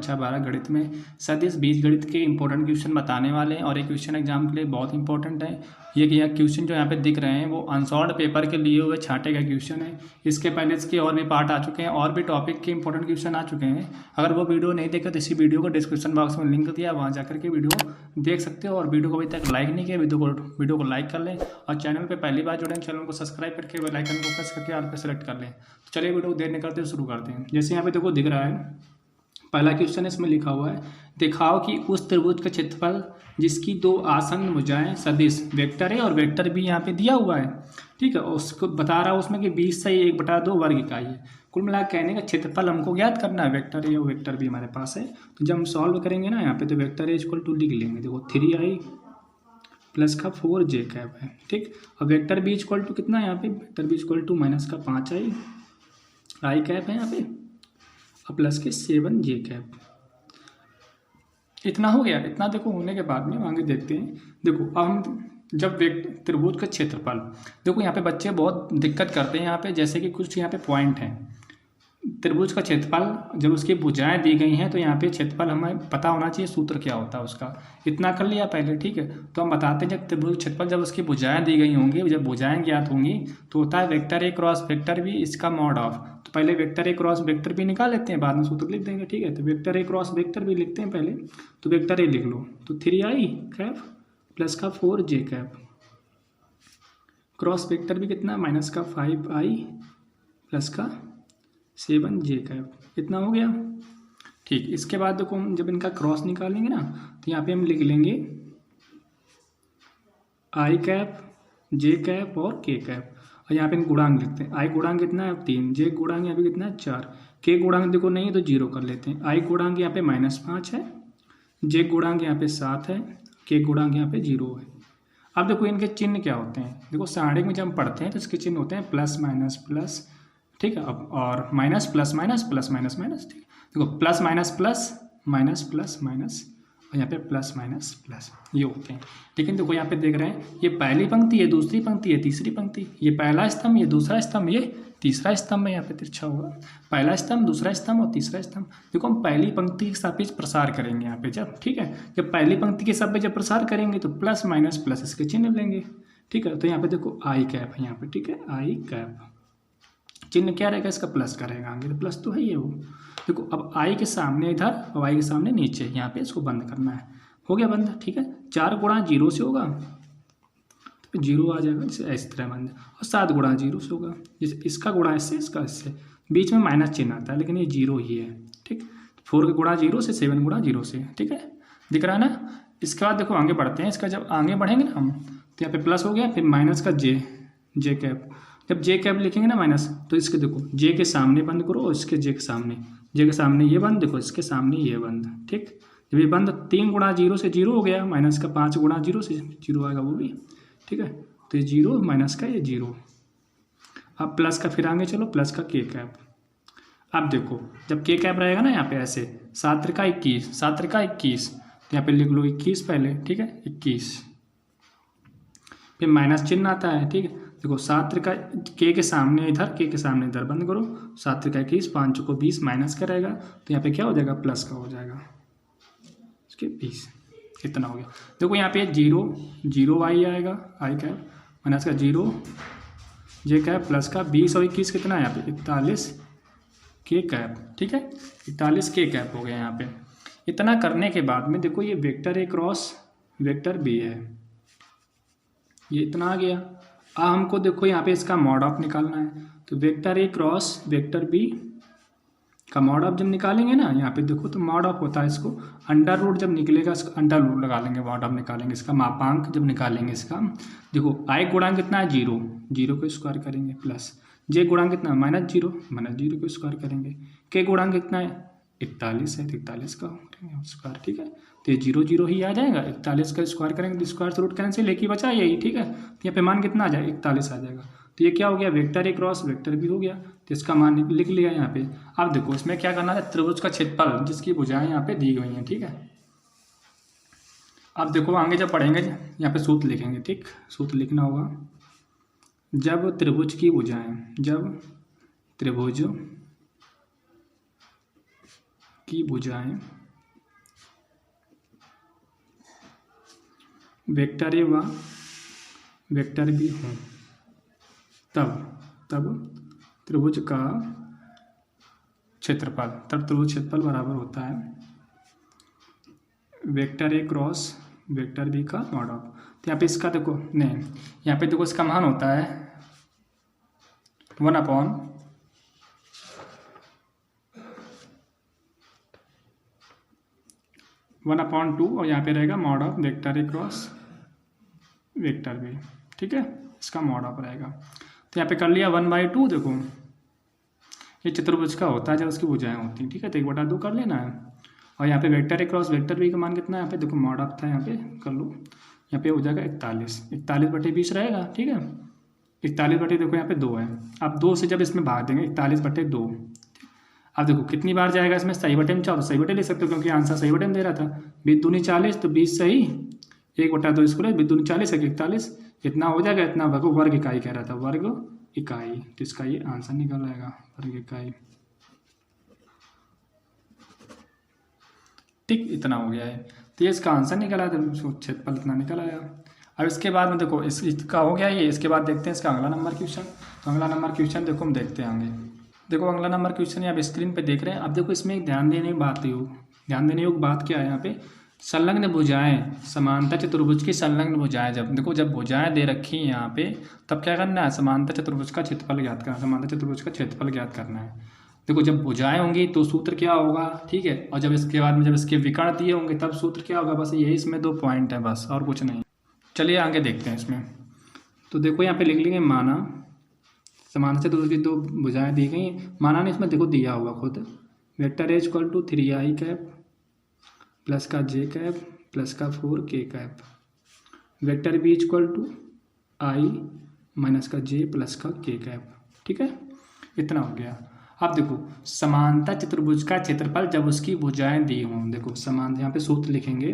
अच्छा 12 गणित में सदिश बीजगणित के इंपॉर्टेंट क्वेश्चन बताने वाले हैं और ये क्वेश्चन एग्जाम के लिए बहुत इंपॉर्टेंट है। ये क्वेश्चन जो यहाँ पे दिख रहे हैं वो अनसॉल्व्ड पेपर के लिए हुए छांटे का क्वेश्चन है। इसके पहले इसके और भी पार्ट आ चुके हैं और भी टॉपिक के इंपॉर्टेंट क्वेश्चन आ चुके हैं। अगर वो वीडियो नहीं देखा तो इसी वीडियो को डिस्क्रिप्शन बॉक्स में लिंक दिया, वहाँ जाकर के वीडियो देख सकते हो। और वीडियो को अभी तक लाइक नहीं किया, वीडियो को लाइक कर लें और चैनल पर पहली बार जुड़े चैनल को सब्सक्राइब करके बेल आइकन को प्रेस करके ऑल पे सेलेक्ट कर लें। तो चलिए वीडियो को देर नहीं करते शुरू करते हैं। जैसे यहाँ पे देखो दिख रहा है, पहला क्वेश्चन इसमें लिखा हुआ है, दिखाओ कि उस त्रिभुज का क्षेत्रफल जिसकी दो आसन्न भुजाएं सदिश वेक्टर है और वेक्टर भी यहाँ पे दिया हुआ है, ठीक है, और उसको बता रहा है उसमें कि 20 से 1/2 वर्ग इकाई है। कुल मिला कहने का क्षेत्रफल हमको ज्ञात करना है, वेक्टर है और वेक्टर भी हमारे पास है। तो जब हम सॉल्व करेंगे ना यहाँ पे तो वेक्टर इक्वल टू लिख लेंगे, देखो 3i प्लस का 4j कैप है, ठीक। और वेक्टर बी इक्वल टू कितना है यहाँ पे, vector B equal to minus का 5i आई कैप है यहाँ पे प्लस के 7j कैप। इतना हो गया। इतना देखो होने के बाद में आगे देखते हैं। देखो अब हम जब त्रिभुज का क्षेत्रफल, देखो यहाँ पे बच्चे बहुत दिक्कत करते हैं यहाँ पे, जैसे कि कुछ यहाँ पे पॉइंट हैं। त्रिभुज का क्षेत्रफल जब उसकी भुजाएं दी गई हैं तो यहाँ पे क्षेत्रफल हमें पता होना चाहिए, सूत्र क्या होता है उसका। इतना कर लिया पहले, ठीक है। तो हम बताते हैं जब त्रिभुज क्षेत्रफल जब उसकी भुजाएं दी गई होंगी, जब भुजाएं ज्ञात होंगी तो होता है vector A cross vector B, इसका मॉड ऑफ। तो पहले vector A cross vector B निकाल लेते हैं, बाद में सूत्र लिख देंगे, ठीक है। तो vector A cross vector B लिखते हैं पहले, तो वेक्टर ए लिख लो, तो 3i कैप प्लस का 4j कैप, क्रॉस वेक्टर भी कितना माइनस का 5i प्लस का 7j कैप। इतना हो गया, ठीक। इसके बाद देखो हम जब इनका क्रॉस निकालेंगे ना तो यहाँ पे हम लिख लेंगे i कैप j कैप और k कैप, और यहाँ पे हम गुणांक लिखते हैं। i गुणांक कितना है 3, j गुणांक यहाँ पे कितना है 4, k गुणांक देखो नहीं है तो 0 कर लेते हैं। i गुणांक यहाँ पे -5 है, j गुणांक यहाँ पे 7 है, k गुणांक यहाँ पे 0 है। अब देखो इनके चिन्ह क्या होते हैं, देखो सारणी में जब हम पढ़ते हैं तो इसके चिन्ह होते हैं प्लस माइनस प्लस, ठीक है, अब और minus plus minus plus minus minus, ठीक है। देखो plus minus plus minus plus minus और यहाँ पे प्लस माइनस प्लस, ये होते हैं। लेकिन देखो यहाँ पे देख रहे हैं ये पहली पंक्ति है, दूसरी पंक्ति है, तीसरी पंक्ति, ये पहला स्तंभ, ये दूसरा स्तंभ, ये तीसरा स्तंभ है। यहाँ पे तिरछा होगा, पहला स्तंभ, दूसरा स्तंभ और तीसरा स्तंभ। देखो हम पहली पंक्ति के सापेक्ष प्रसार करेंगे यहाँ पे जब, ठीक है, जब पहली पंक्ति के सापेक्ष जब प्रसार करेंगे तो प्लस माइनस प्लस इसके चिन्ह लेंगे, ठीक है। तो यहाँ पे देखो आई कैप है यहाँ पे, ठीक है, आई कैप, चिन्ह क्या रहेगा इसका, प्लस का रहेगा आगे, तो प्लस तो है ये वो। देखो अब आई के सामने इधर और आई के सामने नीचे, यहाँ पे इसको बंद करना है, हो गया बंद, ठीक है। 4 गुणा 0 से होगा तो 0 आ जाएगा, जैसे इस तरह बंद, और 7 गुणा 0 से होगा, जैसे इसका गुणा इससे, इसका इससे, बीच में माइनस चिन्ह आता है लेकिन ये 0 ही है, ठीक। 4 के गुणा 0 से, 7 गुणा 0 से, ठीक है, दिख रहा है ना। इसके बाद देखो आगे बढ़ते हैं, इसका जब आगे बढ़ेंगे ना हम तो यहाँ पे प्लस हो गया, फिर माइनस का जे कैप, जब जे कैप लिखेंगे ना माइनस तो इसके देखो जे के सामने बंद करो और इसके जे के सामने ये बंद, देखो इसके सामने ये बंद, ठीक। जब ये बंद 3 गुणा 0 से 0 हो गया, माइनस का 5 गुणा 0 से 0 आएगा वो भी, ठीक है। तो ये 0 माइनस का ये 0, अब प्लस का फिर आगे चलो, प्लस का के कैप। अब देखो जब के कैप रहेगा ना यहाँ पे ऐसे 7 त्रिका 21, 7 त्रिका 21, तो यहाँ पे लिख लो 21 पहले, ठीक है, 21, फिर माइनस चिन्ह आता है, ठीक है। देखो 7 त्रिका के सामने इधर, के सामने इधर बंद करो, 7 त्रिका 21, 5 चौको 20 माइनस का रहेगा तो यहाँ पे क्या हो जाएगा, प्लस का हो जाएगा, इसके 20, इतना हो गया। देखो यहाँ पे 0 आई आएगा, आई कैप माइनस का 0 जे कैप प्लस का 20 और 21 कितना है यहाँ पे 41 के कैप, ठीक है, 41 के कैप हो गया यहाँ पे। इतना करने के बाद में देखो ये vector A cross vector B है, ये इतना आ गया। अब हमको देखो यहाँ पे इसका मॉड ऑफ निकालना है, तो vector A cross vector B का मॉड ऑफ जब निकालेंगे ना यहाँ पे देखो तो मॉड ऑफ होता है, इसको अंडर रूट जब निकलेगा इसको अंडर रूट लगा लेंगे, मॉड ऑफ निकालेंगे, इसका मापांक जब निकालेंगे इसका, देखो आई गुणांक कितना है 0 को स्क्वायर करेंगे, प्लस जे गुणांक कितना है -0 को स्क्वायर करेंगे, के गुणांक कितना है 41 है, 41 का स्क्वायर, ठीक है। तो ये 0 ही आ जाएगा, 41 का स्क्वायर करेंगे तो स्क्वायर से रूट कैंसिल, एक ही बचा यही, ठीक है। तो यहाँ पे मान कितना आ जाएगा 41 आ जाएगा, तो ये क्या हो गया vector A cross vector B हो गया, तो इसका मान लिख लिया यहाँ पे। अब देखो इसमें क्या करना है, त्रिभुज का क्षेत्रफल जिसकी भुजाएं यहाँ पे दी गई हैं, ठीक है। अब देखो आगे जब पढ़ेंगे यहाँ पे सूत्र लिखेंगे, ठीक, सूत्र लिखना होगा, जब त्रिभुज की भुजाएं, जब त्रिभुज की भुजाएं वेक्टर ए व वेक्टर बी हों तब त्रिभुज का क्षेत्रफल बराबर होता है vector A cross vector B का मॉड ऑफ। तो यहाँ पे इसका देखो नहीं, यहाँ पे देखो इसका मान होता है 1/2 और यहाँ पे रहेगा mod of vector A cross vector B. ठीक है, इसका मॉड ऑफ रहेगा। तो यहाँ पे कर लिया 1/2। देखो ये चतुर्भुज का होता है जब उसकी भुजाएं होती हैं। ठीक है, तो 1/2 कर लेना है। और यहाँ पे vector A cross vector B का मान कितना है, यहाँ पे देखो मॉड ऑफ था, यहाँ पे कर लो। यहाँ पे हो जाएगा 41/20 रहेगा। ठीक है, 41 देखो यहाँ पे 2 है। अब 2 से जब इसमें भाग देंगे 41/2। अब देखो कितनी बार जाएगा इसमें, सही बटे में चाहो तो सही बटे ले सकते हो क्योंकि आंसर सही बटे में दे रहा था। 20 दूनी 40 तो 20 सही, 1/2 इसको ले, 20 दूनी 40 है 41, इतना हो जाएगा। इतना वर्ग इकाई कह रहा था, वर्ग इकाई। तो इसका ये आंसर निकल आएगा वर्ग इकाई। ठीक, इतना हो गया है। तो ये इसका आंसर निकला है, तो क्षेत्रफल इतना निकल आया। अब इसके बाद में देखो इसका हो गया ये। इसके बाद देखते हैं इसका अगला नंबर क्वेश्चन। तो अगला नंबर क्वेश्चन देखो हम देखते आएंगे। देखो अगला नंबर क्वेश्चन आप स्क्रीन पे देख रहे हैं। अब देखो इसमें एक ध्यान देने योग्य बात क्या है, यहाँ पे संलग्न भुजाएं, समांतर चतुर्भुज की संलग्न भुजाएं। जब भुजाएं दे रखी हैं यहाँ पे, तब क्या करना है, समांतर चतुर्भुज का क्षेत्रफल ज्ञात करना है। देखो जब भुजाएं होंगी तो सूत्र क्या होगा, ठीक है। और जब इसके बाद में जब इसके विकर्ण दिए होंगे तब सूत्र क्या होगा। बस यही इसमें 2 पॉइंट है, बस और कुछ नहीं। चलिए आगे देखते हैं इसमें। तो देखो यहाँ पे लिख लेंगे माना समांतर चतुर्भुज की 2 भुजाएं दी गई। माना ने इसमें देखो दिया हुआ खुद, vector A = 3i cap plus का j कैप प्लस का 4k cap, vector B = i minus का j प्लस का k कैप। ठीक है, इतना हो गया। अब देखो समांतर चतुर्भुज का क्षेत्रफल जब उसकी भुजाएं दी हों। देखो समांतर, यहाँ पे सूत्र लिखेंगे,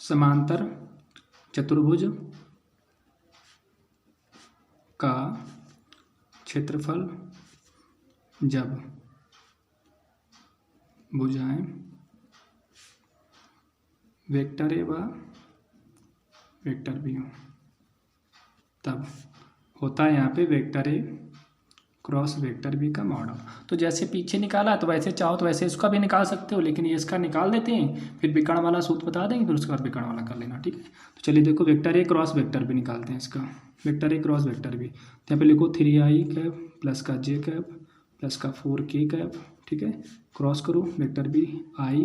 समांतर चतुर्भुज का क्षेत्रफल जब भुजाएं वेक्टर ए व वेक्टर बी हो, तब होता है यहाँ पे vector A cross vector B का मॉड ऑफ। तो जैसे पीछे निकाला तो वैसे चाहो तो वैसे इसका भी निकाल सकते हो, लेकिन ये इसका निकाल देते हैं, फिर विकर्ण वाला सूत्र बता देंगे, फिर उसके बाद विकर्ण वाला कर लेना। ठीक है, तो चलिए देखो vector A cross vector B निकालते हैं इसका। Vector A cross vector B, तो यहाँ पे लिखो 3i कैप प्लस का j कैप प्लस का 4k कैप। ठीक है, क्रॉस करो, वेक्टर बी i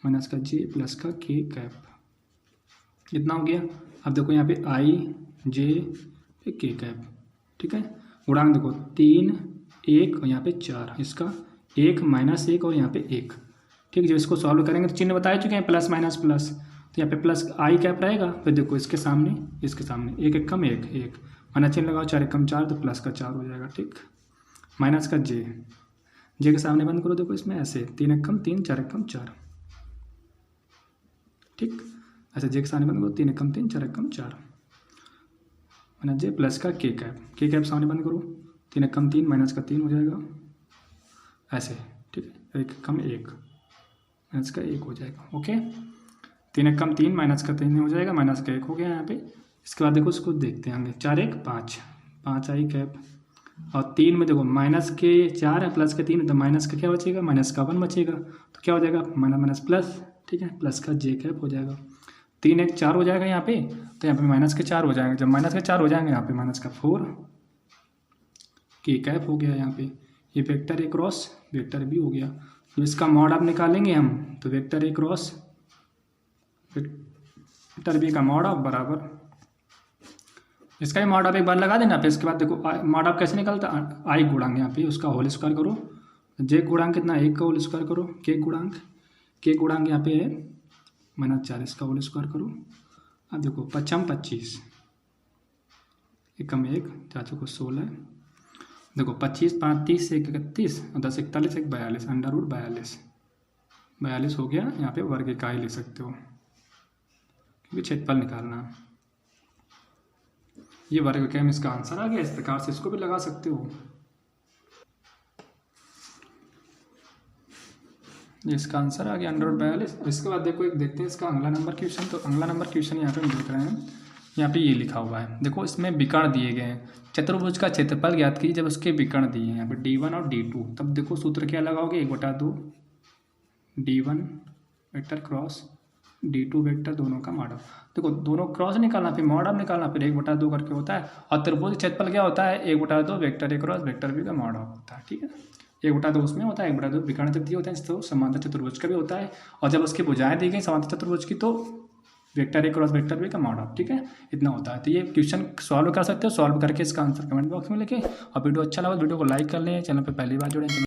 माइनस का j प्लस का k कैप। इतना हो गया। अब देखो यहाँ पे i j k कैप। ठीक है, गुणांक देखो 3 1 और यहाँ पे 4, इसका 1 - 1 और यहाँ पे 1। ठीक है, जब इसको सॉल्व करेंगे तो चिन्ह बता चुके हैं, प्लस माइनस प्लस, तो यहाँ पे प्लस आई कैप रहेगा। फिर देखो इसके सामने 1 1 कम 1 1 माइनस चिन्ह लगाओ, 4 1 कम 4 तो प्लस का 4 हो जाएगा। ठीक, माइनस का जे के सामने बंद करो। देखो इसमें ऐसे 3 1 कम 3 4 1 कम 4। ठीक, ऐसे जे के सामने बंद करो, 3 1 कम 3 4 1 कम 4 माइनस जे प्लस का के कैप सामने बंद करो, 3 1 कम 3 माइनस का 3 हो जाएगा ऐसे। ठीक है, 1 कम 1 माइनस का 1 हो जाएगा। ओके, 3 1 कम 3 माइनस का 3 हो जाएगा, माइनस का 1 हो गया यहाँ पे। इसके बाद देखो इसको देखते हैं आगे, 4 1 5 5 आई कैप, और 3 में देखो माइनस के 4 है प्लस के 3 है, तो माइनस का क्या बचेगा, माइनस का 1 बचेगा, तो क्या हो जाएगा माइनस माइनस प्लस। ठीक है, प्लस का जे कैप हो जाएगा। 3 1 4 हो जाएगा यहाँ पे, तो यहाँ पे माइनस के 4 हो जाएंगे। जब माइनस के 4 हो जाएंगे यहाँ पे माइनस का 4 के कैप हो गया यहाँ पे। ये vector A cross vector B हो गया। तो इसका मॉड आप निकालेंगे हम, तो vector A cross vector B का मॉड ऑफ बराबर, इसका ही मॉड ऑफ एक बार लगा देना। फिर इसके बाद देखो मॉड ऑफ कैसे निकलता, आई गुणांक यहाँ पे उसका होल स्क्वायर करो, जे गुणांक कितना 1 का होल स्क्वायर करो, के गुणांक यहाँ पे है -4, इसका होल स्क्वायर करो। अब देखो 5 25 1 कम 1 4 को 16, देखो 25 5 30 1 31 और 10 41 1 42 42 हो गया। यहाँ पे वर्ग इकाई ले सकते हो क्योंकि क्षेत्रफल निकालना। ये वर्ग के में इसका आंसर आ गया। इस प्रकार से इसको भी लगा सकते हो। ये इसका आंसर आ गया 142। इसके बाद देखो एक देखते हैं इसका अगला नंबर क्वेश्चन। तो अगला नंबर क्वेश्चन यहाँ पे हम देख रहे हैं, यहाँ पे ये लिखा हुआ है। देखो इसमें विकर्ण दिए गए हैं। चतुर्भुज का क्षेत्रफल ज्ञात कीजिए जब उसके विकर्ण दिए हैं यहाँ पे D1 और D2। तब देखो सूत्र क्या लगाओगे, 1/2 D1 vector cross D2 vector, दोनों का मॉड। देखो दोनों क्रॉस निकालना फिर मॉड निकालना, फिर 1/2 करके होता है। और त्रिभुज क्षेत्रफल क्या होता है, 1/2 vector A cross vector B का मॉड होता है। ठीक है, 1/2 उसमें होता है, 1/2 विकर्ण जब दिए होते हैं तो समांतर चतुर्भुज का भी होता है। और जब उसकी भुजाएं दी गई समांतर चतुर्भुज की तो vector A cross vector B का मॉड ऑफ। ठीक है, इतना होता है। तो ये क्वेश्चन सॉल्व कर सकते हो। सॉल्व करके इसका आंसर कमेंट बॉक्स में लिखें। और वीडियो अच्छा लगा तो वीडियो को लाइक कर लें। चैनल पर पहली बार जुड़े